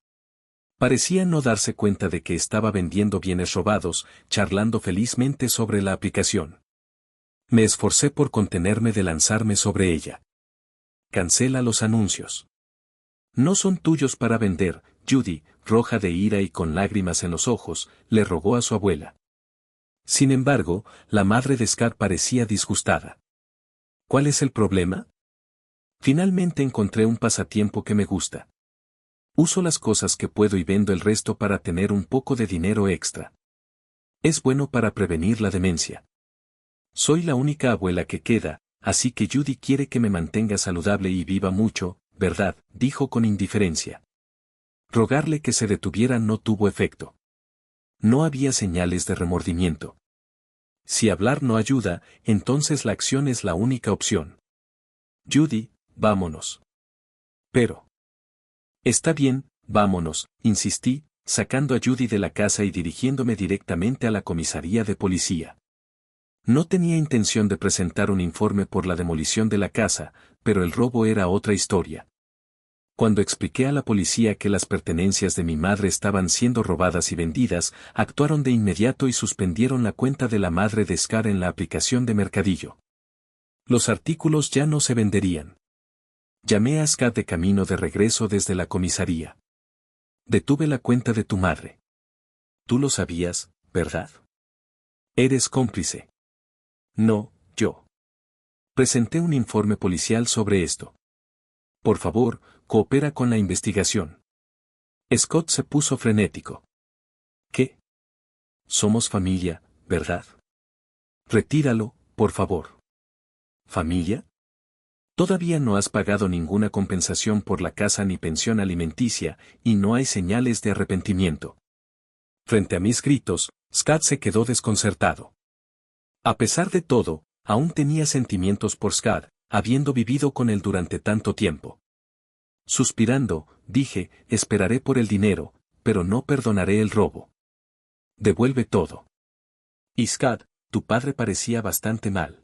Parecía no darse cuenta de que estaba vendiendo bienes robados, charlando felizmente sobre la aplicación. Me esforcé por contenerme de lanzarme sobre ella. Cancela los anuncios. No son tuyos para vender, Judy, roja de ira y con lágrimas en los ojos, le rogó a su abuela. Sin embargo, la madre de Scar parecía disgustada. ¿Cuál es el problema? Finalmente encontré un pasatiempo que me gusta. Uso las cosas que puedo y vendo el resto para tener un poco de dinero extra. Es bueno para prevenir la demencia. Soy la única abuela que queda, así que Judy quiere que me mantenga saludable y viva mucho, ¿verdad?, dijo con indiferencia. Rogarle que se detuviera no tuvo efecto. No había señales de remordimiento. Si hablar no ayuda, entonces la acción es la única opción. Judy, vámonos. Pero. Está bien, vámonos, insistí, sacando a Judy de la casa y dirigiéndome directamente a la comisaría de policía. No tenía intención de presentar un informe por la demolición de la casa, pero el robo era otra historia. Cuando expliqué a la policía que las pertenencias de mi madre estaban siendo robadas y vendidas, actuaron de inmediato y suspendieron la cuenta de la madre de Scar en la aplicación de Mercadillo. Los artículos ya no se venderían. Llamé a Scar de camino de regreso desde la comisaría. Detuve la cuenta de tu madre. Tú lo sabías, ¿verdad? Eres cómplice. No, yo. Presenté un informe policial sobre esto. Por favor, coopera con la investigación. Scott se puso frenético. ¿Qué? Somos familia, ¿verdad? Retíralo, por favor. ¿Familia? Todavía no has pagado ninguna compensación por la casa ni pensión alimenticia, y no hay señales de arrepentimiento. Frente a mis gritos, Scott se quedó desconcertado. A pesar de todo, aún tenía sentimientos por Scott, habiendo vivido con él durante tanto tiempo. Suspirando, dije, esperaré por el dinero, pero no perdonaré el robo. Devuelve todo. Y Scott, tu padre parecía bastante mal.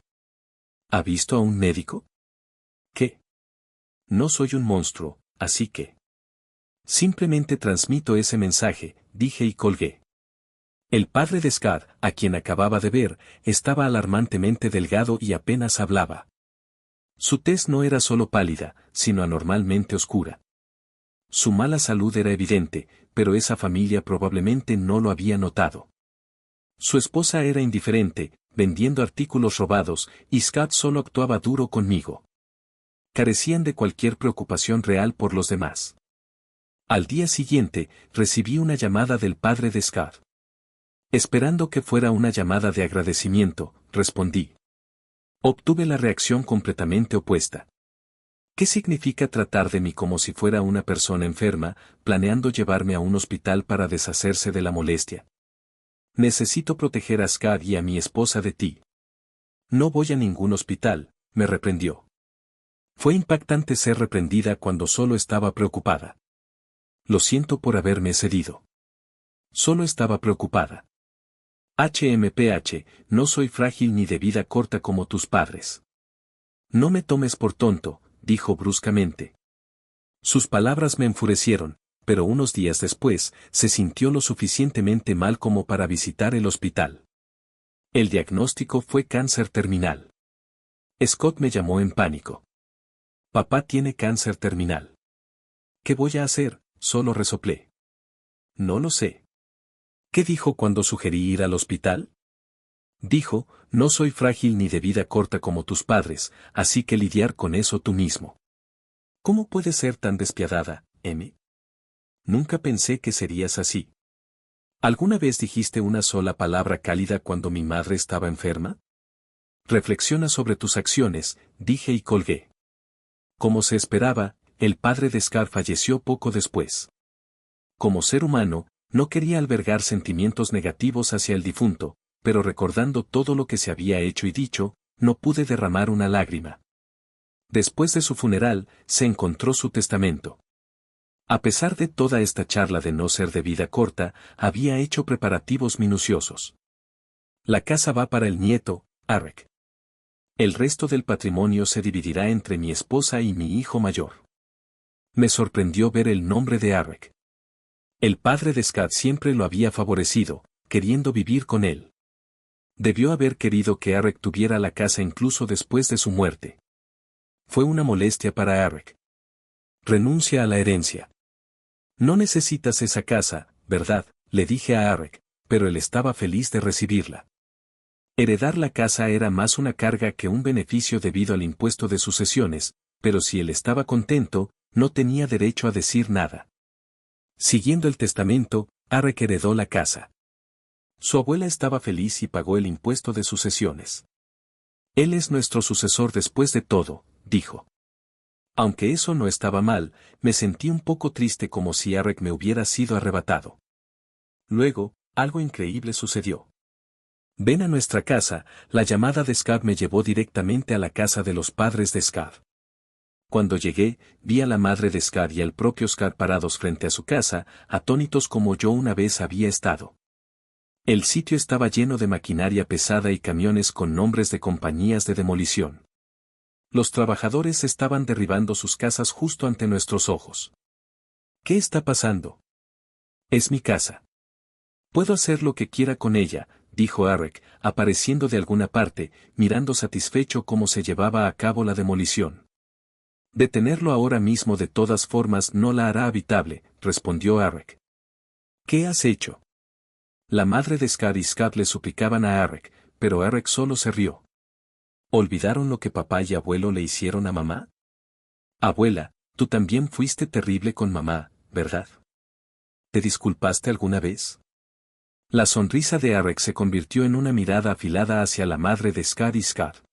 ¿Ha visto a un médico? ¿Qué? No soy un monstruo, así que. Simplemente transmito ese mensaje, dije y colgué. El padre de Scott, a quien acababa de ver, estaba alarmantemente delgado y apenas hablaba. Su tez no era solo pálida, sino anormalmente oscura. Su mala salud era evidente, pero esa familia probablemente no lo había notado. Su esposa era indiferente, vendiendo artículos robados, y Scott solo actuaba duro conmigo. Carecían de cualquier preocupación real por los demás. Al día siguiente, recibí una llamada del padre de Scott. Esperando que fuera una llamada de agradecimiento, respondí. Obtuve la reacción completamente opuesta. ¿Qué significa tratar de mí como si fuera una persona enferma, planeando llevarme a un hospital para deshacerse de la molestia? Necesito proteger a Scott y a mi esposa de ti. No voy a ningún hospital, me reprendió. Fue impactante ser reprendida cuando solo estaba preocupada. Lo siento por haberme cedido. Solo estaba preocupada. HMPH, no soy frágil ni de vida corta como tus padres. No me tomes por tonto, dijo bruscamente. Sus palabras me enfurecieron, pero unos días después, se sintió lo suficientemente mal como para visitar el hospital. El diagnóstico fue cáncer terminal. Scott me llamó en pánico. Papá tiene cáncer terminal. ¿Qué voy a hacer? Solo resoplé. No lo sé. ¿Qué dijo cuando sugerí ir al hospital? Dijo, no soy frágil ni de vida corta como tus padres, así que lidiar con eso tú mismo. ¿Cómo puedes ser tan despiadada, M? Nunca pensé que serías así. ¿Alguna vez dijiste una sola palabra cálida cuando mi madre estaba enferma? Reflexiona sobre tus acciones, dije y colgué. Como se esperaba, el padre de Scar falleció poco después. Como ser humano, no quería albergar sentimientos negativos hacia el difunto, pero recordando todo lo que se había hecho y dicho, no pude derramar una lágrima. Después de su funeral, se encontró su testamento. A pesar de toda esta charla de no ser de vida corta, había hecho preparativos minuciosos. La casa va para el nieto, Arek. El resto del patrimonio se dividirá entre mi esposa y mi hijo mayor. Me sorprendió ver el nombre de Arek. El padre de Scott siempre lo había favorecido, queriendo vivir con él. Debió haber querido que Arek tuviera la casa incluso después de su muerte. Fue una molestia para Arek. Renuncia a la herencia. No necesitas esa casa, ¿verdad?, le dije a Arek, pero él estaba feliz de recibirla. Heredar la casa era más una carga que un beneficio debido al impuesto de sucesiones, pero si él estaba contento, no tenía derecho a decir nada. Siguiendo el testamento, Arek heredó la casa. Su abuela estaba feliz y pagó el impuesto de sucesiones. Él es nuestro sucesor después de todo, dijo. Aunque eso no estaba mal, me sentí un poco triste como si Arek me hubiera sido arrebatado. Luego, algo increíble sucedió. Ven a nuestra casa, la llamada de Scott me llevó directamente a la casa de los padres de Scott. Cuando llegué, vi a la madre de Scott y al propio Scott parados frente a su casa, atónitos como yo una vez había estado. El sitio estaba lleno de maquinaria pesada y camiones con nombres de compañías de demolición. Los trabajadores estaban derribando sus casas justo ante nuestros ojos. ¿Qué está pasando? Es mi casa. Puedo hacer lo que quiera con ella, dijo Arek, apareciendo de alguna parte, mirando satisfecho cómo se llevaba a cabo la demolición. Detenerlo ahora mismo de todas formas no la hará habitable, respondió Arek. ¿Qué has hecho? La madre de Scott y Scott le suplicaban a Arek, pero Arek solo se rió. ¿Olvidaron lo que papá y abuelo le hicieron a mamá? Abuela, tú también fuiste terrible con mamá, ¿verdad? ¿Te disculpaste alguna vez? La sonrisa de Arek se convirtió en una mirada afilada hacia la madre de Scott y Scott.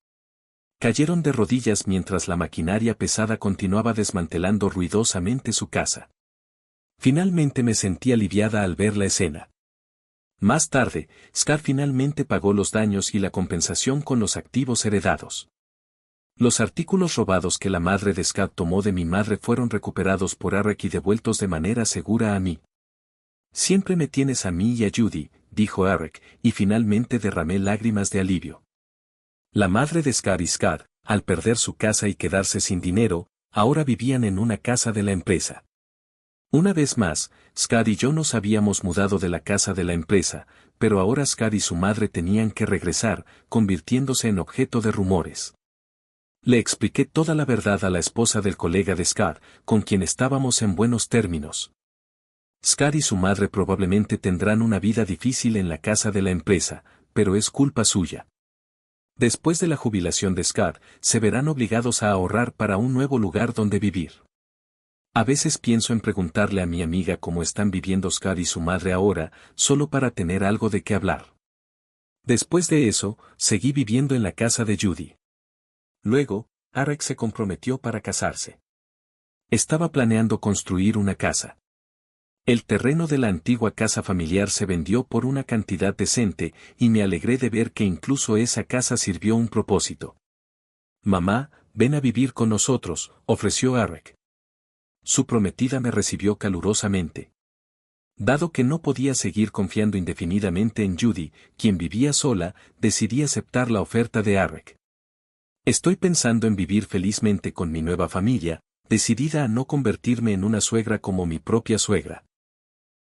Cayeron de rodillas mientras la maquinaria pesada continuaba desmantelando ruidosamente su casa. Finalmente me sentí aliviada al ver la escena. Más tarde, Scott finalmente pagó los daños y la compensación con los activos heredados. Los artículos robados que la madre de Scott tomó de mi madre fueron recuperados por Arek y devueltos de manera segura a mí. Siempre me tienes a mí y a Judy, dijo Arek, y finalmente derramé lágrimas de alivio. La madre de Scott y Scott, al perder su casa y quedarse sin dinero, ahora vivían en una casa de la empresa. Una vez más, Scott y yo nos habíamos mudado de la casa de la empresa, pero ahora Scott y su madre tenían que regresar, convirtiéndose en objeto de rumores. Le expliqué toda la verdad a la esposa del colega de Scott, con quien estábamos en buenos términos. Scott y su madre probablemente tendrán una vida difícil en la casa de la empresa, pero es culpa suya. Después de la jubilación de Scott, se verán obligados a ahorrar para un nuevo lugar donde vivir. A veces pienso en preguntarle a mi amiga cómo están viviendo Scott y su madre ahora, solo para tener algo de qué hablar. Después de eso, seguí viviendo en la casa de Judy. Luego, Arek se comprometió para casarse. Estaba planeando construir una casa. El terreno de la antigua casa familiar se vendió por una cantidad decente, y me alegré de ver que incluso esa casa sirvió un propósito. Mamá, ven a vivir con nosotros, ofreció Arek. Su prometida me recibió calurosamente. Dado que no podía seguir confiando indefinidamente en Judy, quien vivía sola, decidí aceptar la oferta de Arek. Estoy pensando en vivir felizmente con mi nueva familia, decidida a no convertirme en una suegra como mi propia suegra.